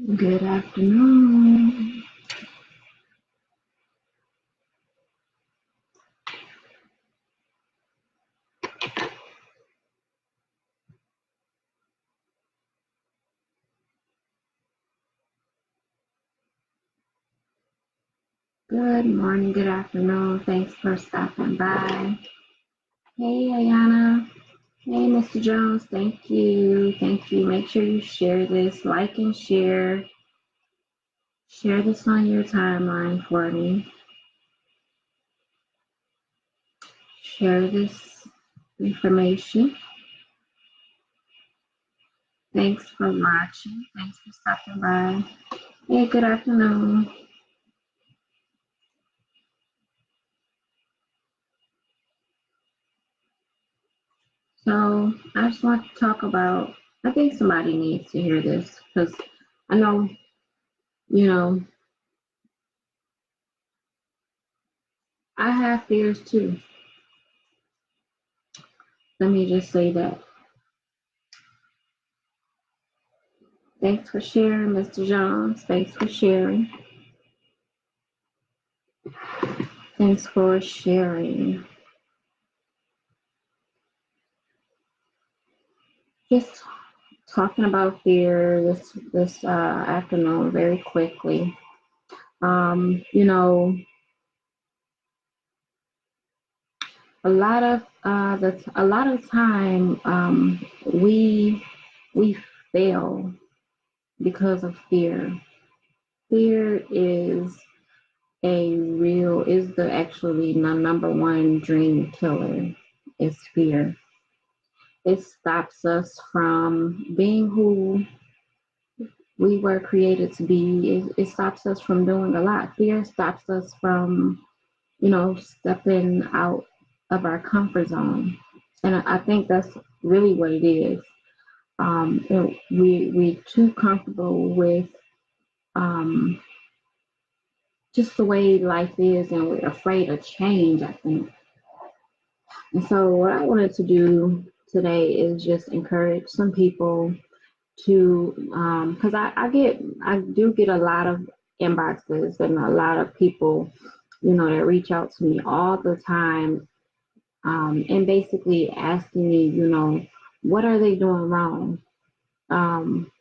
Good afternoon. Good morning, good afternoon. Thanks for stopping by. Hey, Ayana. Hey, Mr. Jones. Thank you. Thank you. Make sure you share this, like and share. Share this on your timeline for me. Share this information. Thanks for watching. Thanks for stopping by. Hey, good afternoon. So I just want to talk about, I think somebody needs to hear this because I know, you know, I have fears too. Let me just say that. Thanks for sharing, Mr. Jones. Thanks for sharing. Thanks for sharing. Just talking about fear this afternoon very quickly. You know, a lot of time we fail because of fear. Fear is the actually number one dream killer. Is fear. It stops us from being who we were created to be. It stops us from doing a lot. Fear stops us from, stepping out of our comfort zone. And I think that's really what it is. We're too comfortable with um, just the way life is, and we're afraid of change, I think. And so, what I wanted to do today is just encourage some people to, because I do get a lot of inboxes and a lot of people, that reach out to me all the time, and basically asking me, what are they doing wrong? Um,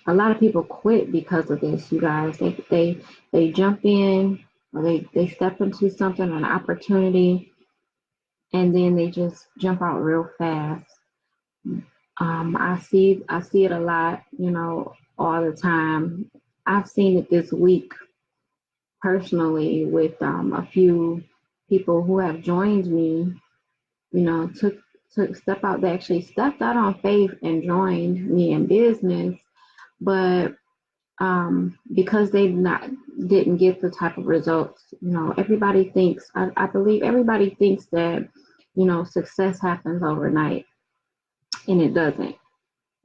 a lot of people quit because of this, you guys. They jump in, or they step into something, an opportunity, and then they just jump out real fast. I see it a lot, all the time. I've seen it this week personally with a few people who have joined me. Took step out. They actually stepped out on faith and joined me in business, but because they not didn't get the type of results, everybody thinks. I believe everybody thinks that success happens overnight, and it doesn't.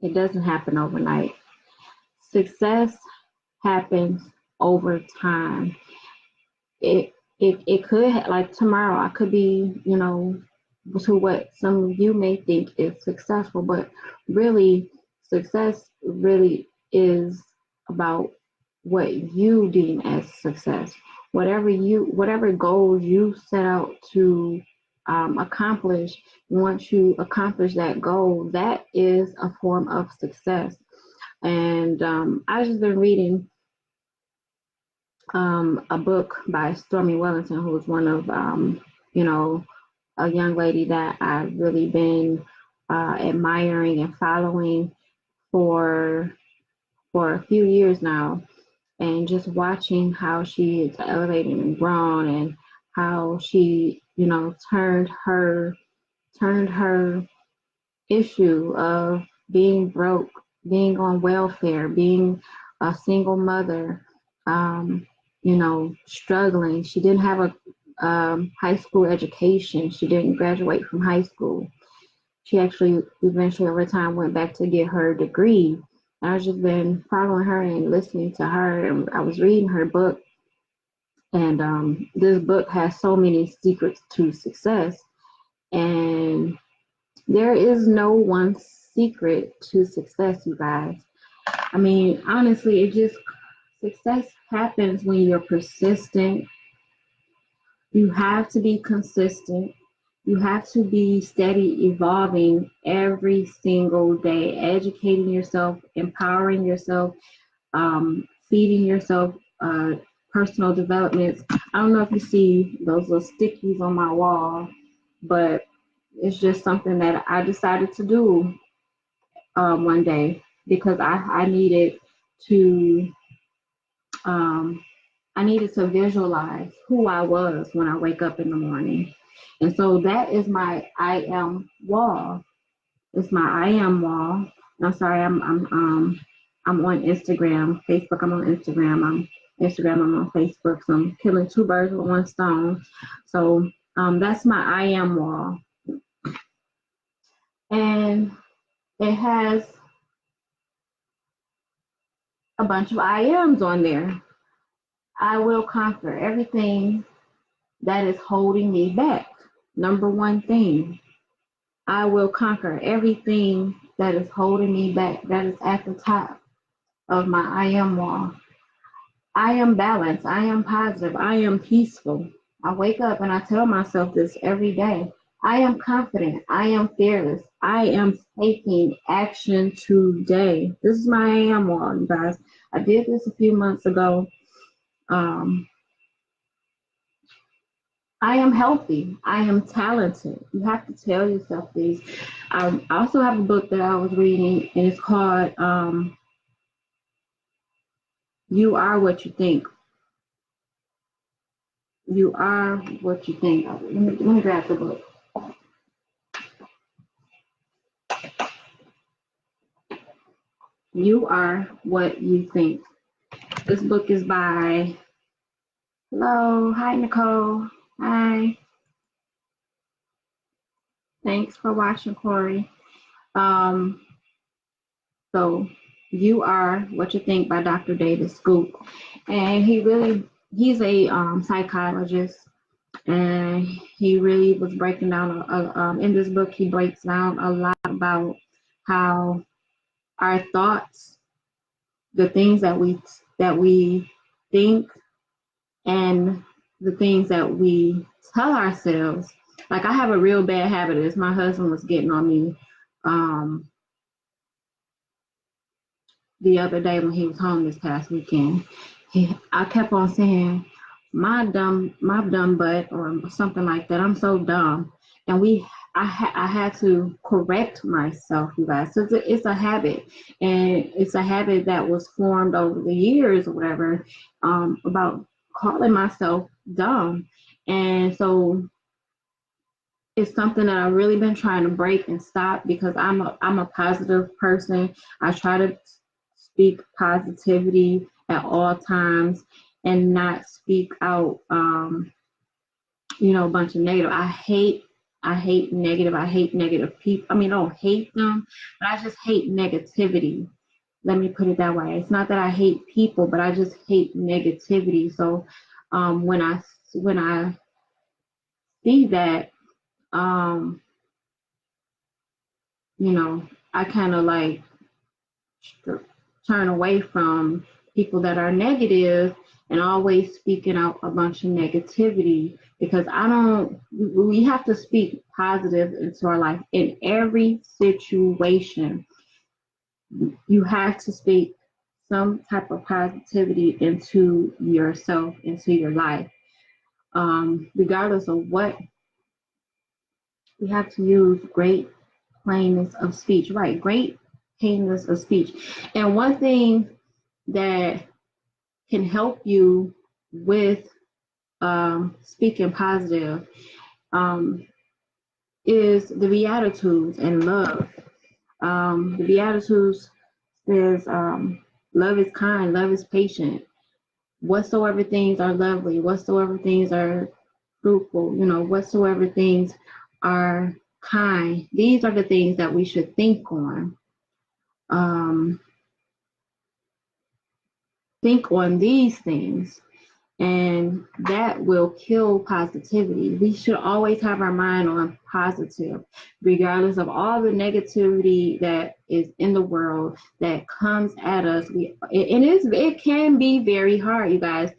It doesn't happen overnight. Success happens over time. It could like tomorrow I could be, to what some of you may think is successful, but really success really is about what you deem as success. Whatever goals you set out to accomplish, once you accomplish that goal, that is a form of success. And I've just been reading a book by Stormy Wellington, who is one of, you know, a young lady that I've really been admiring and following for a few years now, and just watching how she is elevated and grown, and how she, turned her issue of being broke, being on welfare, being a single mother, struggling. She didn't have a high school education. She didn't graduate from high school. She actually eventually over time went back to get her degree. And I've just been following her and listening to her. And I was reading her book, and this book has so many secrets to success. And there is no one secret to success, you guys. I mean, honestly, success happens when you're persistent. You have to be consistent. You have to be steady, evolving every single day, educating yourself, empowering yourself, feeding yourself personal developments. I don't know if you see those little stickies on my wall, but it's just something that I decided to do one day because I needed to um, visualize who I was when I wake up in the morning. And so that is my I am wall. It's my I am wall. I'm sorry, I'm on Instagram, Facebook. I'm on Instagram. I'm Instagram. I'm on Facebook. So I'm killing two birds with one stone. So that's my I am wall, and it has a bunch of I ams on there. I will conquer everything that is holding me back. Number one thing, I will conquer everything that is holding me back. That is at the top of my I am wall. I am balanced. I am positive. I am peaceful. I wake up and I tell myself this every day. I am confident. I am fearless. I am taking action today. This is my I am wall, you guys. I did this a few months ago. Um, I am healthy. I am talented. You have to tell yourself these. I also have a book that I was reading, and it's called You Are What You Think. You are what you think. Let me grab the book. You Are What You Think. This book is by, hello, hi, Nicole. Hi. Thanks for watching, Corey. Um, so, You Are What You Think by Dr. David Scoop. And he's a psychologist, and he really was breaking down, in this book, he breaks down a lot about how our thoughts, the things that we think, and the things that we tell ourselves. Like, I have a real bad habit of this. My husband was getting on me um, the other day when he was home this past weekend. I kept on saying, my dumb butt, or something like that. I'm so dumb. And I had to correct myself, you guys. So it's a habit, and it's a habit that was formed over the years or whatever, about calling myself dumb. And so it's something that I've really been trying to break and stop, because I'm a positive person. I try to speak positivity at all times and not speak out, a bunch of negative. I hate negative. I hate negative people. I mean, I don't hate them, but I just hate negativity. Let me put it that way. It's not that I hate people, but I just hate negativity. So when I see that, um, I kind of like turn away from people that are negative and always speaking out a bunch of negativity, because we have to speak positive into our life in every situation. You have to speak some type of positivity into yourself, into your life, regardless of what. We have to use great plainness of speech, right? Great plainness of speech. And one thing that can help you with speaking positive, um, is the Beatitudes and love. The Beatitudes says, love is kind, love is patient. Whatsoever things are lovely, whatsoever things are fruitful, whatsoever things are kind, these are the things that we should think on. Think on these things. And that will kill positivity. We should always have our mind on positive, regardless of all the negativity that is in the world that comes at us. It can be very hard, you guys.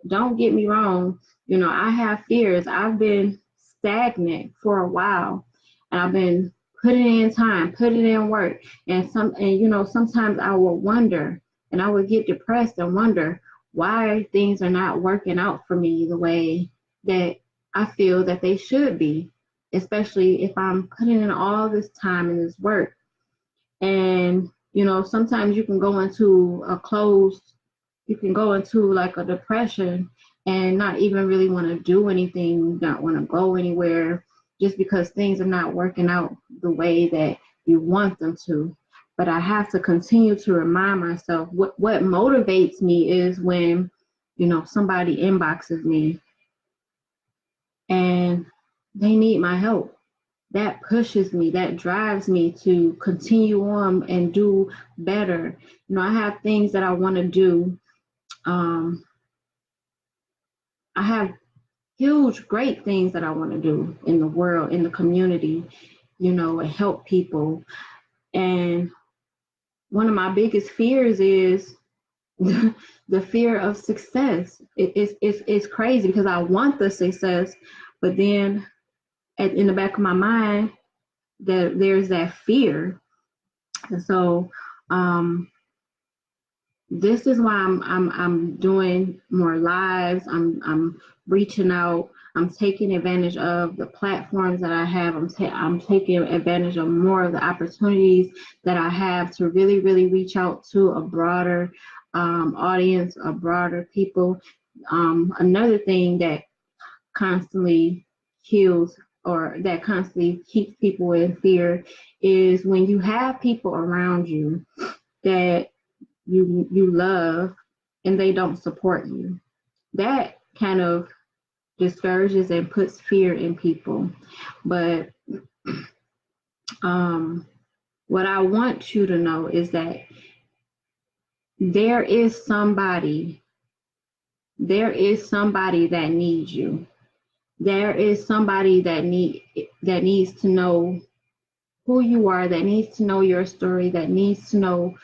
Don't get me wrong. I have fears. I've been stagnant for a while, and I've been putting in time, putting in work, sometimes I will wonder, and I would get depressed and wonder why things are not working out for me the way that I feel that they should be, especially if I'm putting in all this time and this work. And, sometimes you can go into like a depression and not even really want to do anything, not want to go anywhere, just because things are not working out the way that you want them to. But I have to continue to remind myself what motivates me is when, somebody inboxes me and they need my help. That pushes me, that drives me to continue on and do better. I have things that I want to do. I have huge, great things that I want to do in the world, in the community, and help people. And one of my biggest fears is the fear of success. It's crazy because I want the success, but then in the back of my mind, that there's that fear. And so this is why I'm doing more lives. I'm reaching out. I'm taking advantage of the platforms that I have. I'm taking advantage of more of the opportunities that I have to really, really reach out to a broader audience, a broader people. Another thing that constantly kills or that constantly keeps people in fear is when you have people around you that you love and they don't support you. That kind of discourages and puts fear in people. But what I want you to know is that there is somebody that needs you. There is somebody that needs to know who you are, that needs to know your story, that needs to know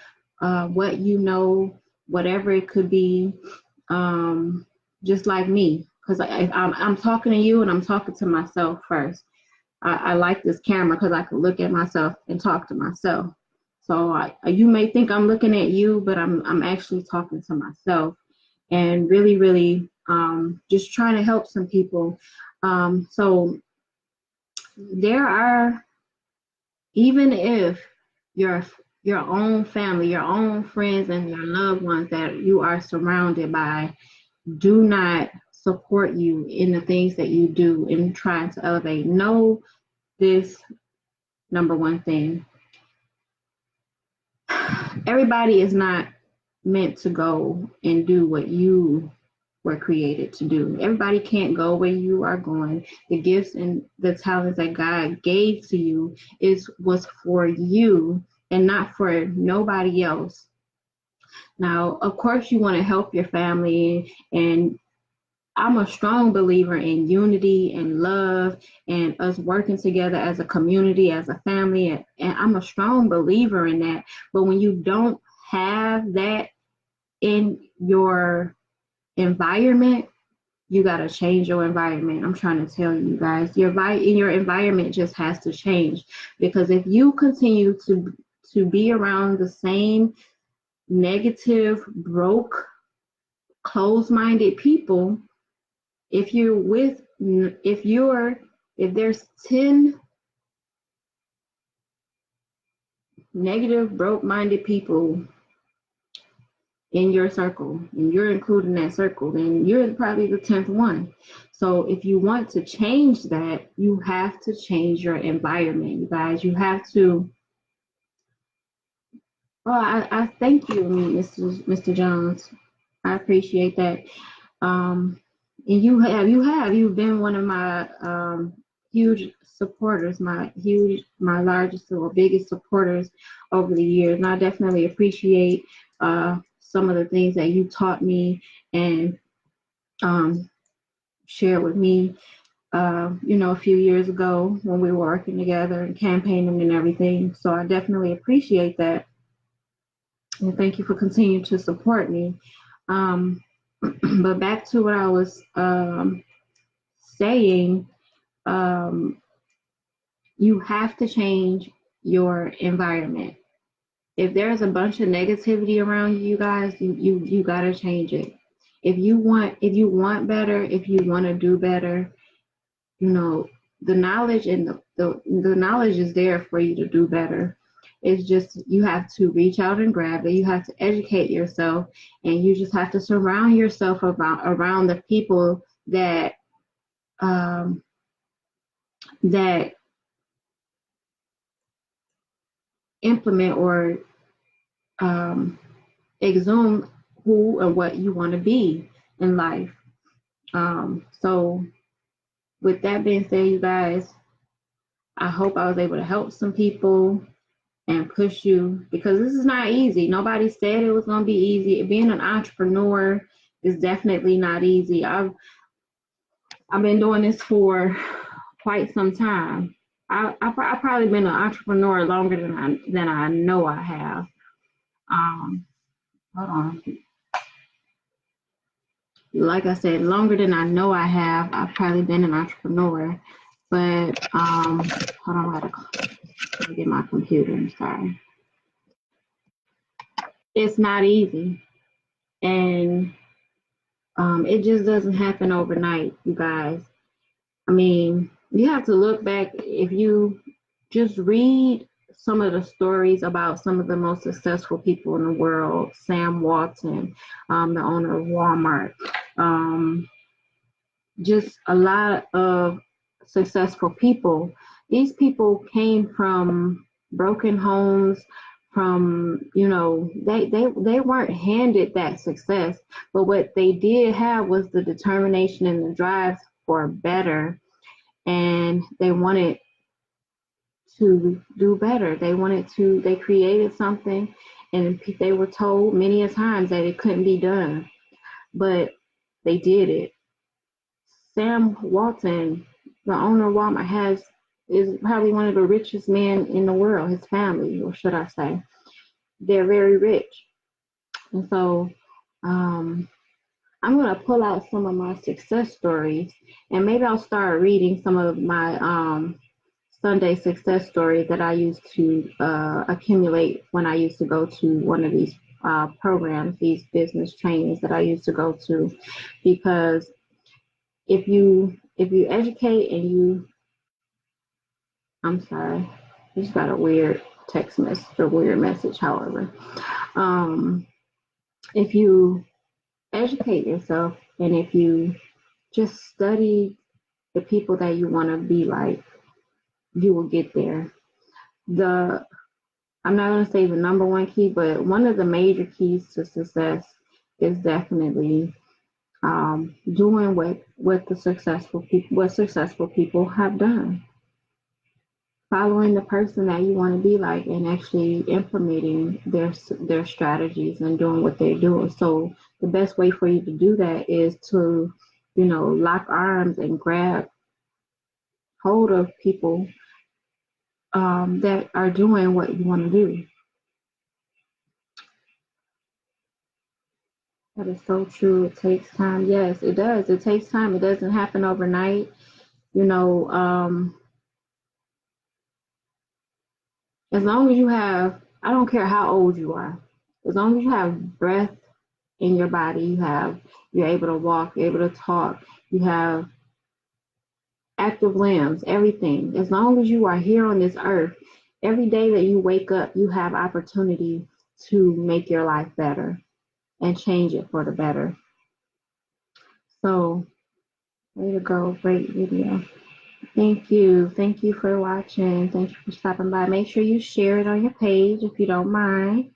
what you know, whatever it could be, just like me. Because I'm talking to you and I'm talking to myself first. I like this camera because I can look at myself and talk to myself. So you may think I'm looking at you, but I'm actually talking to myself and really, really just trying to help some people. So there are, even if your own family, your own friends, and your loved ones that you are surrounded by do not support you in the things that you do in trying to elevate, know this number one thing. Everybody is not meant to go and do what you were created to do. Everybody can't go where you are going. The gifts and the talents that God gave to you was for you and not for nobody else. Now, of course, you want to help your family, and I'm a strong believer in unity and love and us working together as a community, as a family, and I'm a strong believer in that. But when you don't have that in your environment, you got to change your environment. I'm trying to tell you guys, your environment just has to change, because if you continue to be around the same negative, broke, closed-minded people, if there's 10 negative, broke-minded people in your circle, and you're including that circle, then you're probably the 10th one. So if you want to change that, you have to change your environment, you guys. You have to. Well, I thank you, Mr. Jones. I appreciate that. And you've been one of my huge supporters, my largest or biggest supporters over the years. And I definitely appreciate some of the things that you taught me, and shared with me, a few years ago when we were working together and campaigning and everything. So I definitely appreciate that. And thank you for continuing to support me. Um, but back to what I was saying, um, you have to change your environment. If there's a bunch of negativity around you guys, you gotta change it. If you want better, if you want to do better, you know, the knowledge and the knowledge is there for you to do better. It's just you have to reach out and grab it. You have to educate yourself, and you just have to surround yourself around the people um, that implement or um, exhume who and what you want to be in life. So, with that being said, you guys, I hope I was able to help some people and push you, because this is not easy. Nobody said it was going to be easy. Being an entrepreneur is definitely not easy. I've been doing this for quite some time. I've probably been an entrepreneur longer than I know I have. Um, Hold on. Like I said, longer than I know I have. I've probably been an entrepreneur, but hold on, I gotta get my computer. I'm sorry. It's not easy, and it just doesn't happen overnight, you guys. I mean, you have to look back. If you just read some of the stories about some of the most successful people in the world, Sam Walton, the owner of Walmart, just a lot of successful people. These people came from broken homes, from, they weren't handed that success, but what they did have was the determination and the drive for better, and they wanted to do better. They created something, and they were told many a times that it couldn't be done, but they did it. Sam Walton, the owner of Walmart, is probably one of the richest men in the world. His family, or should I say, they're very rich. And so, I'm gonna pull out some of my success stories, and maybe I'll start reading some of my Sunday success stories that I used to accumulate when I used to go to one of these programs, these business trainings that I used to go to, because if you educate and I'm sorry, I just got a weird text message, a weird message. However, um, if you educate yourself and if you just study the people that you want to be like, you will get there. The I'm not going to say the number one key, but one of the major keys to success is definitely doing what successful people have done, following the person that you want to be like, and actually implementing their strategies and doing what they're doing. So the best way for you to do that is to, lock arms and grab hold of people that are doing what you want to do. That is so true. It takes time. Yes, it does. It takes time. It doesn't happen overnight. You know, as long as you have, I don't care how old you are, as long as you have breath in your body, you're able to walk, you're able to talk, you have active limbs, everything. As long as you are here on this earth, every day that you wake up, you have opportunity to make your life better and change it for the better. So, way to go. Great video. Thank you. Thank you for watching. Thank you for stopping by. Make sure you share it on your page if you don't mind.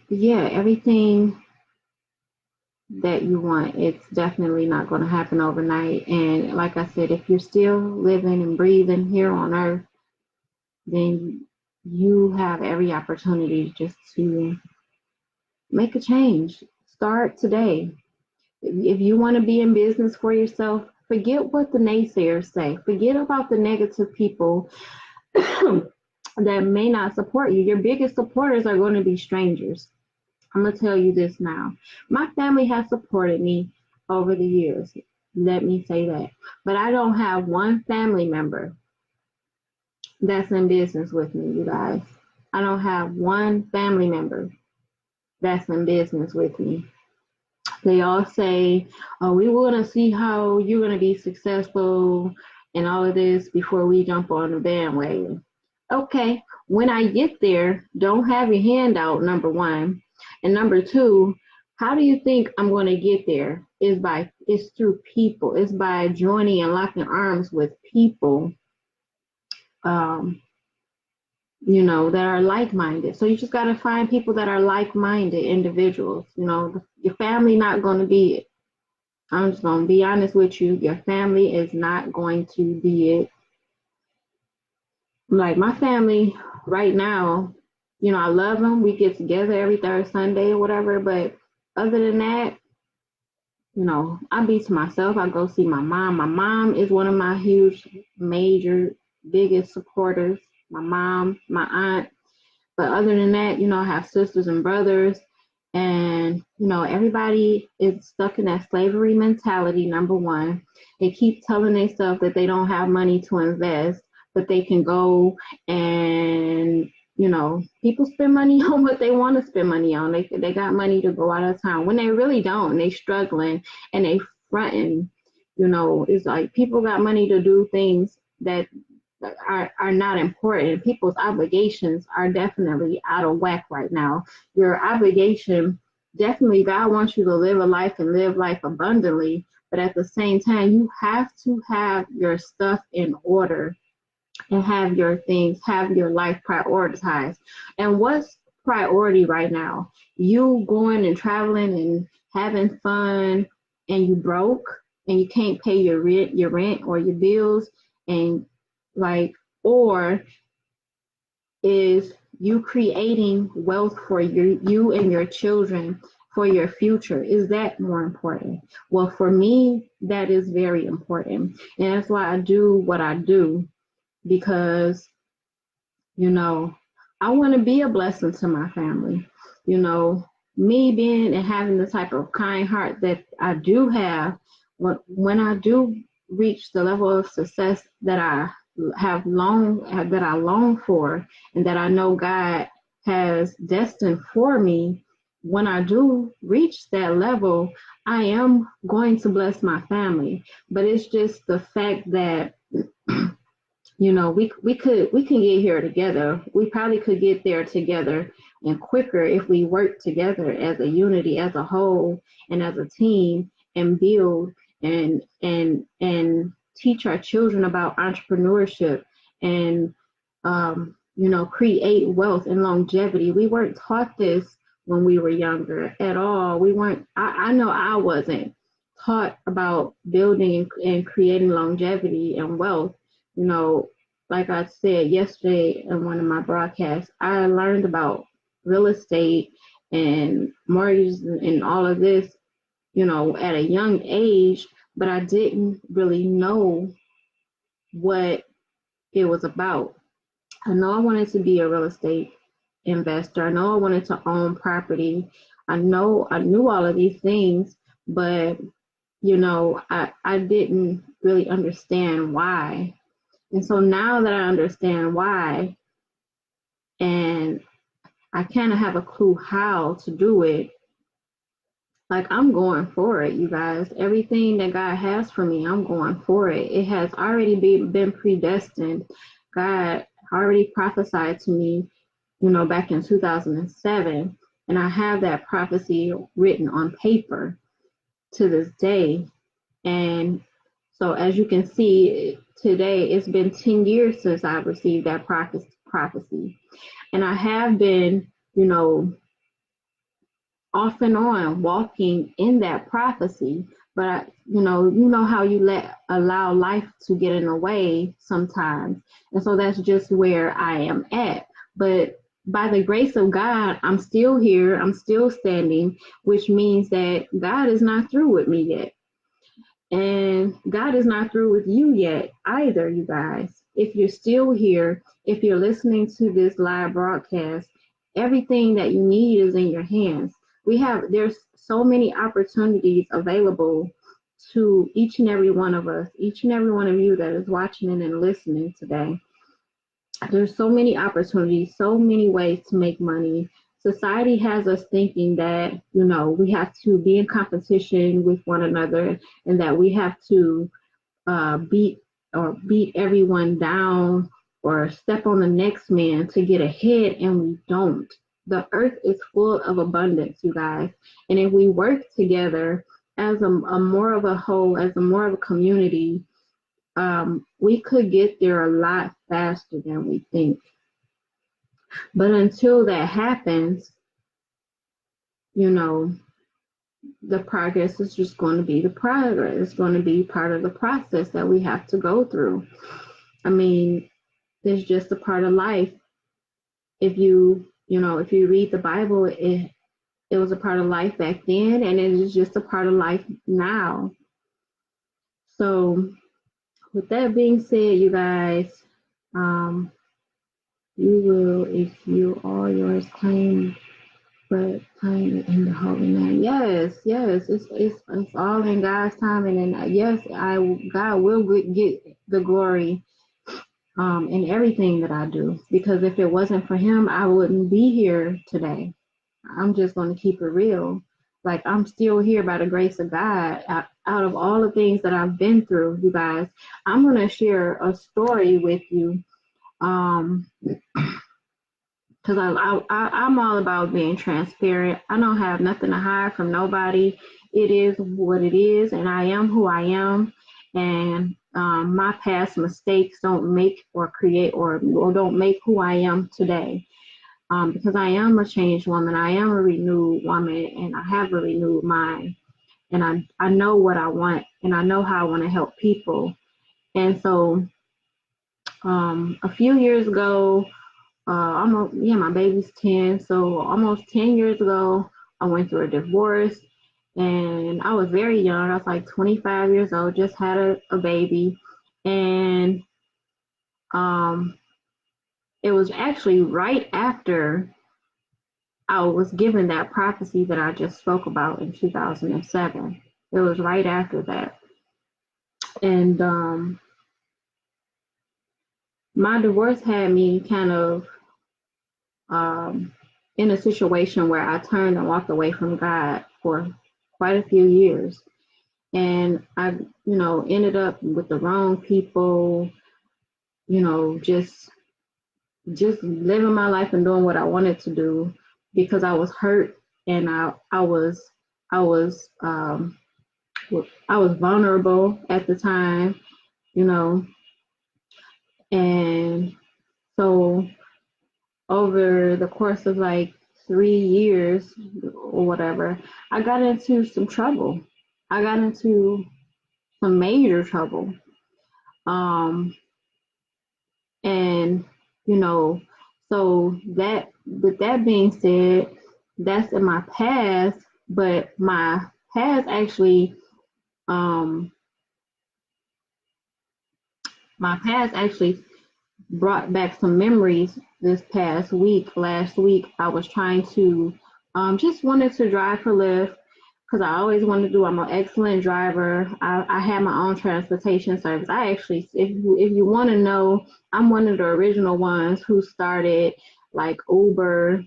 Yeah, everything that you want, it's definitely not going to happen overnight. And like I said, if you're still living and breathing here on earth, then you have every opportunity just to make a change. Start today. If you want to be in business for yourself, forget what the naysayers say. Forget about the negative people that may not support you. Your biggest supporters are going to be strangers. I'm going to tell you this now. My family has supported me over the years. Let me say that. But I don't have one family member that's in business with me, you guys. I don't have one family member that's in business with me. They all say, oh, we want to see how you're going to be successful and all of this before we jump on the bandwagon. Okay, when I get there, don't have your hand out, number one. And number two, how do you think I'm going to get there? It's through people. It's by joining and locking arms with people, um, that are like-minded. So you just got to find people that are like-minded individuals. Your family not going to be it. I'm just going to be honest with you. Your family is not going to be it. Like my family right now, I love them. We get together every third Sunday or whatever. But other than that, I be to myself. I go see my mom. My mom is one of my huge, major, biggest supporters. My mom, my aunt. But other than that, I have sisters and brothers. And, everybody is stuck in that slavery mentality, number one. They keep telling themselves that they don't have money to invest, but they can go and, people spend money on what they want to spend money on. They got money to go out of town when they really don't. They struggling and they fronting. It's like people got money to do things that are not important. People's obligations are definitely out of whack right now. Your obligation, definitely, God wants you to live a life and live life abundantly, but at the same time, you have to have your stuff in order and have your things, have your life prioritized. And what's priority right now? You going and traveling and having fun, and you broke and you can't pay your rent or your bills, and like, or is you creating wealth for you and your children for your future? Is that more important? Well, for me, that is very important. And that's why I do what I do, because you know, I want to be a blessing to my family. Me being and having the type of kind heart that I do have, when I do reach the level of success that I long for, and that I know God has destined for me, when I do reach that level, I am going to bless my family. But it's just the fact that we can get here together. We probably could get there together and quicker if we work together as a unity, as a whole, and as a team, and build and teach our children about entrepreneurship and create wealth and longevity. We weren't taught this when we were younger at all. We weren't. I know I wasn't taught about building and creating longevity and wealth. you know, like I said yesterday in one of my broadcasts, I learned about real estate and mortgages and all of this, at a young age, but I didn't really know what it was about. I know I wanted to be a real estate investor. I know I wanted to own property. I knew all of these things, but I didn't really understand why. And so now that I understand why, and I kind of have a clue how to do it, like I'm going for it, you guys. Everything that God has for me, I'm going for it. It has already been predestined. God already prophesied to me, back in 2007. And I have that prophecy written on paper to this day. And so as you can see today, it's been 10 years since I received that prophecy. And I have been, off and on walking in that prophecy. But you know how you allow life to get in the way sometimes. And so that's just where I am at. But by the grace of God, I'm still here. I'm still standing, which means that God is not through with me yet. And God is not through with you yet either, you guys. If you're still here, if you're listening to this live broadcast, everything that you need is in your hands. There's so many opportunities available to each and every one of us, each and every one of you that is watching and listening today. There's so many opportunities, so many ways to make money. Society has us thinking that, we have to be in competition with one another and that we have to beat everyone down or step on the next man to get ahead, and we don't. The earth is full of abundance, you guys. And if we work together as a more of a whole, as a more of a community, we could get there a lot faster than we think. But until that happens, the progress is just going to be the progress. It's going to be part of the process that we have to go through. I mean, it's just a part of life. If if you read the Bible, it was a part of life back then, and it is just a part of life now. So, with that being said, you guys, you will, if you all yours claim, but claim in the holy name. Yes, it's all in God's timing, and yes, God will get the glory in everything that I do, because if it wasn't for Him, I wouldn't be here today. I'm just going to keep it real. Like, I'm still here by the grace of God. Out of all the things that I've been through, you guys, I'm going to share a story with you. Because I'm all about being transparent. I don't have nothing to hide from nobody. It is what it is, and I am who I am. And my past mistakes don't make or create or don't make who I am today. Because I am a changed woman. I am a renewed woman, and I have a renewed mind. And I know what I want, and I know how I want to help people. And so a few years ago, my baby's 10, so almost 10 years ago, I went through a divorce, and I was very young. I was like 25 years old, just had a baby, and it was actually right after I was given that prophecy that I just spoke about in 2007. It was right after that. And my divorce had me kind of in a situation where I turned and walked away from God for quite a few years. And I, ended up with the wrong people, just living my life and doing what I wanted to do because I was hurt, and I was vulnerable at the time, and so over the course of like 3 years or whatever, I got into some trouble. I got into some major trouble. And so that, with that being said, that's in my past, but my past actually um my past actually brought back some memories this past week. Last week, I was trying to, just wanted to drive for Lyft because I always wanted to do. I'm an excellent driver. I had my own transportation service. I actually, if you want to know, I'm one of the original ones who started like Uber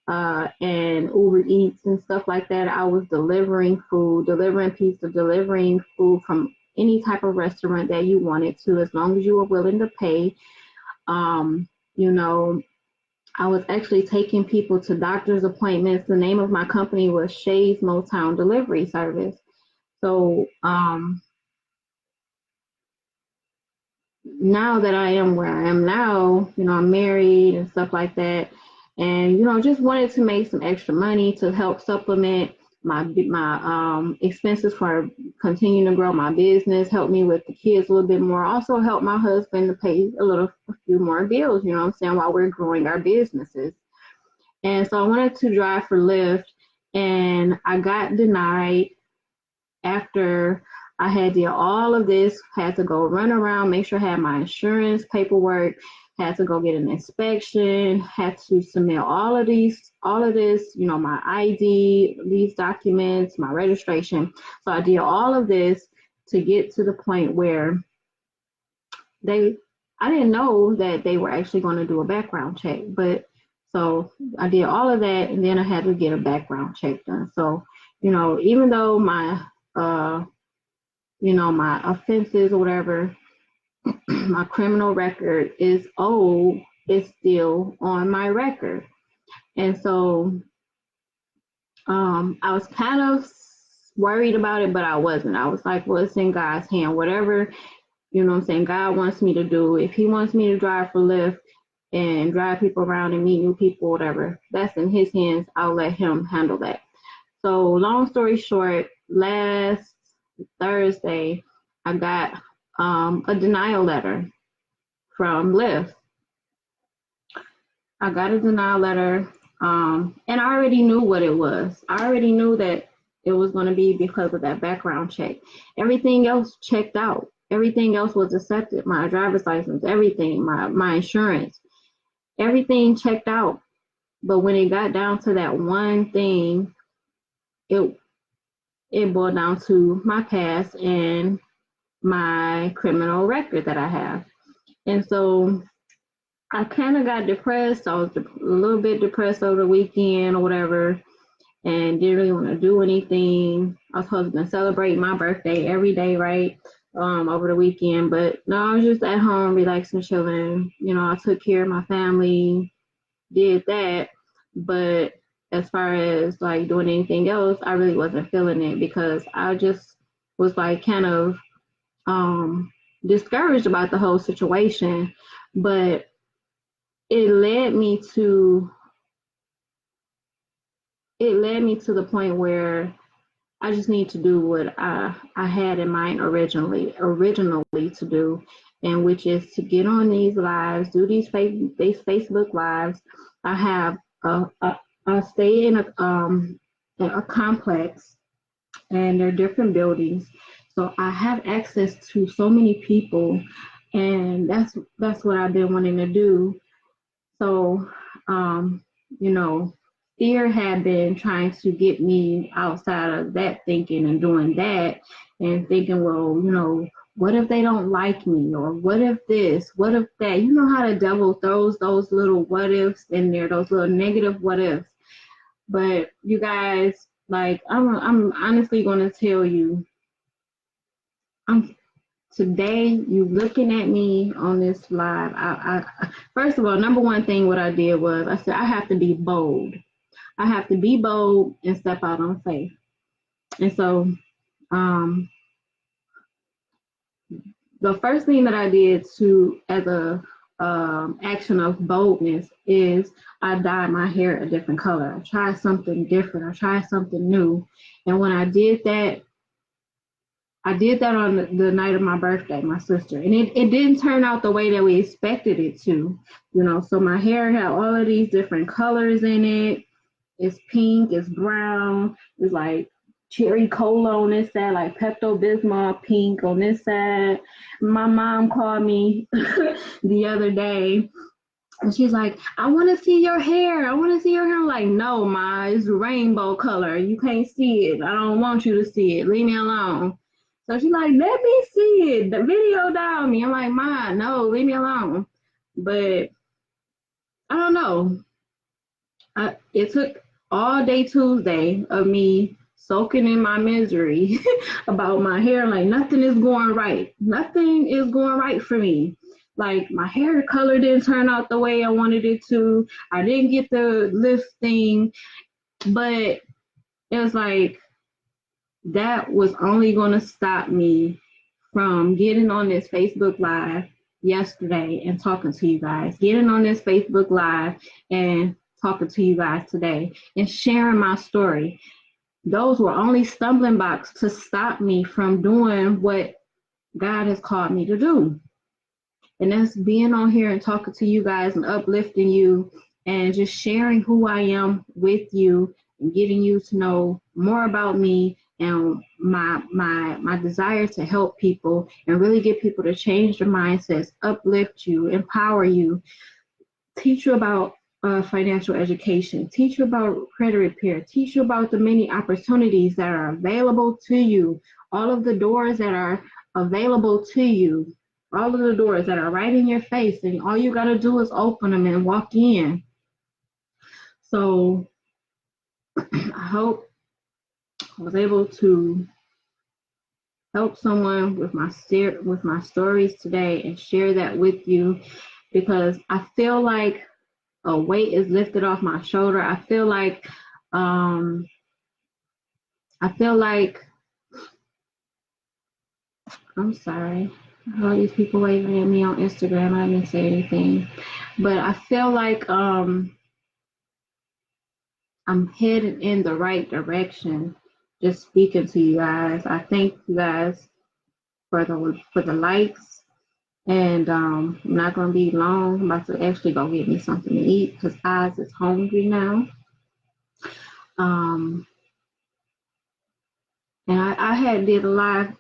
and Uber Eats and stuff like that. I was delivering food, delivering pizza, delivering food from any type of restaurant that you wanted to, as long as you were willing to pay. Um, you know, I was actually taking people to doctor's appointments. The name of my company was Shay's Motown Delivery Service. So now that I am where I am now, I'm married and stuff like that. And, just wanted to make some extra money to help supplement my expenses for continuing to grow my business, help me with the kids a little bit more, also help my husband to pay a few more bills, you know what I'm saying, while we're growing our businesses. And so I wanted to drive for Lyft, and I got denied after I had did all of this, had to go run around, make sure I had my insurance paperwork, had to go get an inspection, had to submit all of this, you know, my ID, these documents, my registration. So I did all of this to get to the point where they, I didn't know that they were actually going to do a background check, but so I did all of that, and then I had to get a background check done. So, you know, even though uh, my offenses or whatever, my criminal record is old, it's still on my record. And so I was kind of worried about it, but I wasn't. I was like, well, it's in God's hand. Whatever, you know what I'm saying, God wants me to do. If he wants me to drive for Lyft and drive people around and meet new people, whatever, that's in his hands. I'll let him handle that. So long story short, last Thursday, I got a denial letter from Lyft. I got a denial letter, and I already knew what it was. I already knew that it was going to be because of that background check. Everything else checked out. Everything else was accepted. My driver's license, everything, my insurance, everything checked out. But when it got down to that one thing, it boiled down to my past and my criminal record that I have. And so I kind of got depressed. I was a little bit depressed over the weekend or whatever, and didn't really want to do anything. I was supposed to celebrate my birthday every day, right, over the weekend. But no, I was just at home, relaxing, chilling. You know, I took care of my family, did that. But as far as like doing anything else, I really wasn't feeling it because I just was like kind of discouraged about the whole situation. But it led me to the point where I just need to do what I had in mind originally to do, and which is to get on these lives, do these Facebook lives. I have I stay in a complex, and there are different buildings, so I have access to so many people, and that's what I've been wanting to do. So, you know, fear had been trying to get me outside of that thinking and doing that and thinking, well, you know, what if they don't like me? Or what if this? What if that? You know how the devil throws those little what ifs in there, those little negative what ifs. But you guys, like, I'm honestly going to tell you, I'm today, you looking at me on this live. I first of all, number one thing what I did was I said I have to be bold. I have to be bold and step out on faith. And so, the first thing that I did to as a action of boldness is I dyed my hair a different color. I tried something different. I tried something new. And when I did that on the night of my birthday, my sister. And it didn't turn out the way that we expected it to, you know. So my hair had all of these different colors in it. It's pink, it's brown, it's like cherry cola on this side, like Pepto-Bismol pink on this side. My mom called me the other day, and she's like, I want to see your hair. I want to see your hair. I'm like, no, Ma, it's rainbow color. You can't see it. I don't want you to see it. Leave me alone. So she's like, let me see it. The video down me. I'm like, Ma, no, leave me alone. But I don't know. It took all day Tuesday of me soaking in my misery about my hair. Like, nothing is going right. Nothing is going right for me. Like, my hair color didn't turn out the way I wanted it to. I didn't get the lift thing. But it was like, that was only going to stop me from getting on this Facebook Live yesterday and talking to you guys, getting on this Facebook Live and talking to you guys today and sharing my story. those were only stumbling blocks to stop me from doing what God has called me to do. And that's being on here and talking to you guys and uplifting you and just sharing who I am with you and getting you to know more about me and my desire to help people and really get people to change their mindsets, uplift you, empower you, teach you about financial education, teach you about credit repair, teach you about the many opportunities that are available to you, all of the doors that are available to you, all of the doors that are right in your face, and all you got to do is open them and walk in. So I hope I was able to help someone with my stories today and share that with you, because I feel like a weight is lifted off my shoulder. I feel like I'm sorry. All these people waving at me on Instagram. I didn't say anything, but I feel like I'm headed in the right direction. Just speaking to you guys. I thank you guys for the likes, and I'm not gonna be long. I'm about to actually go get me something to eat because Oz is hungry now. And I had did a live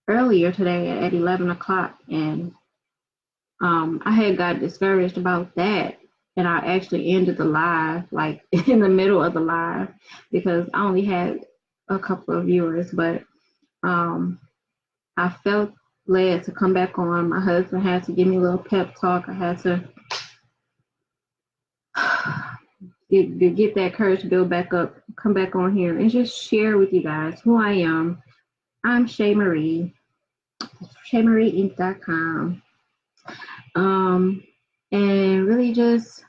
earlier today at 11 o'clock, and I had got discouraged about that, and I actually ended the live like in the middle of the live because I only had a couple of viewers, but I felt led to come back on. My husband had to give me a little pep talk. I had to get that courage to build back up, come back on here and just share with you guys who I am. I'm Shay Marie, ShayMarieInc.com. And really just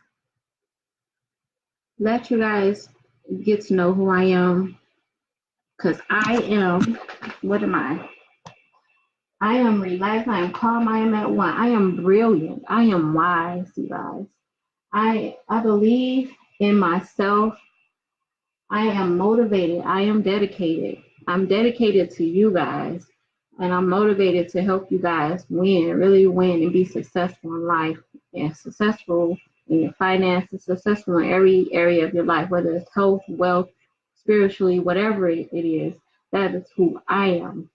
let you guys get to know who I am, because I am, what am I? I am relaxed, I am calm, I am at one, I am brilliant, I am wise, you guys. I believe in myself. I am motivated, I am dedicated. I'm dedicated to you guys, and I'm motivated to help you guys win, really win and be successful in life and successful in your finances, successful in every area of your life, whether it's health, wealth, spiritually, whatever it is. That is who I am.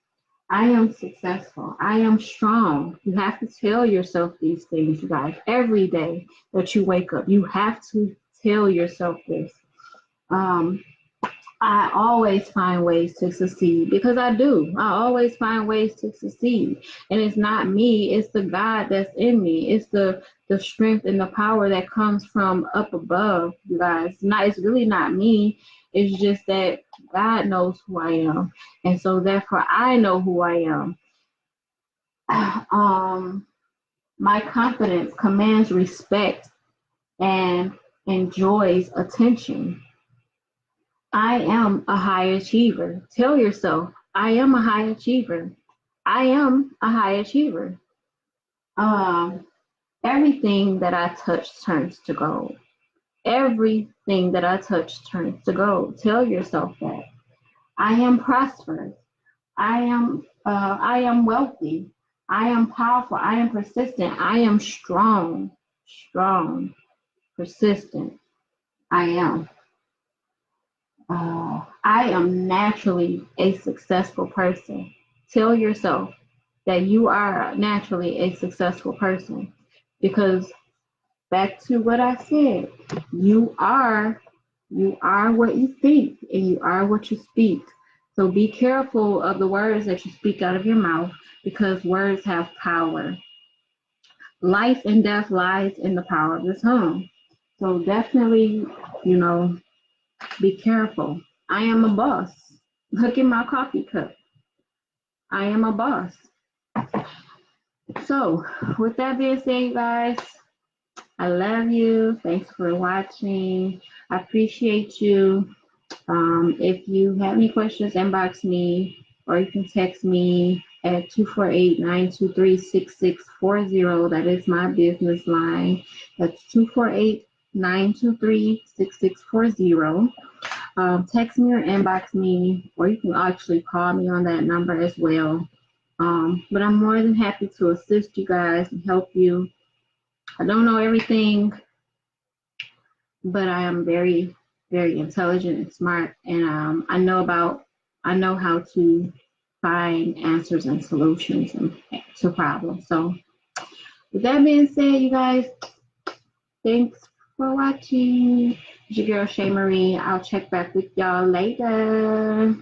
I am successful. I am strong. You have to tell yourself these things, you guys, every day that you wake up. You have to tell yourself this. I always find ways to succeed, because I do. I always find ways to succeed. And it's not me, it's the God that's in me. It's the strength and the power that comes from up above, you guys. It's really not me. It's just that God knows who I am. And so therefore I know who I am. My confidence commands respect and enjoys attention. I am a high achiever. Tell yourself, I am a high achiever. I am a high achiever. Everything that I touch turns to gold. Everything that I touch turns to gold. Tell yourself that. I am prosperous. I am wealthy. I am powerful. I am persistent. I am strong, persistent. I am. I am naturally a successful person. Tell yourself that you are naturally a successful person, because back to what I said, you are what you think, and you are what you speak. So be careful of the words that you speak out of your mouth, because words have power. Life and death lies in the power of the tongue. So definitely, be careful. I am a boss. Look at my coffee cup. I am a boss. So with that being said, guys, I love you. Thanks for watching. I appreciate you. If you have any questions, inbox me, or you can text me at 248-923-6640. That is my business line. That's 248-923-6640. text me or inbox me, or you can actually call me on that number as well. But I'm more than happy to assist you guys and help you. I don't know everything, but I am very, very intelligent and smart, and I know how to find answers and solutions to problems. So, with that being said, you guys, thanks for watching. It's your girl Shay Marie. I'll check back with y'all later.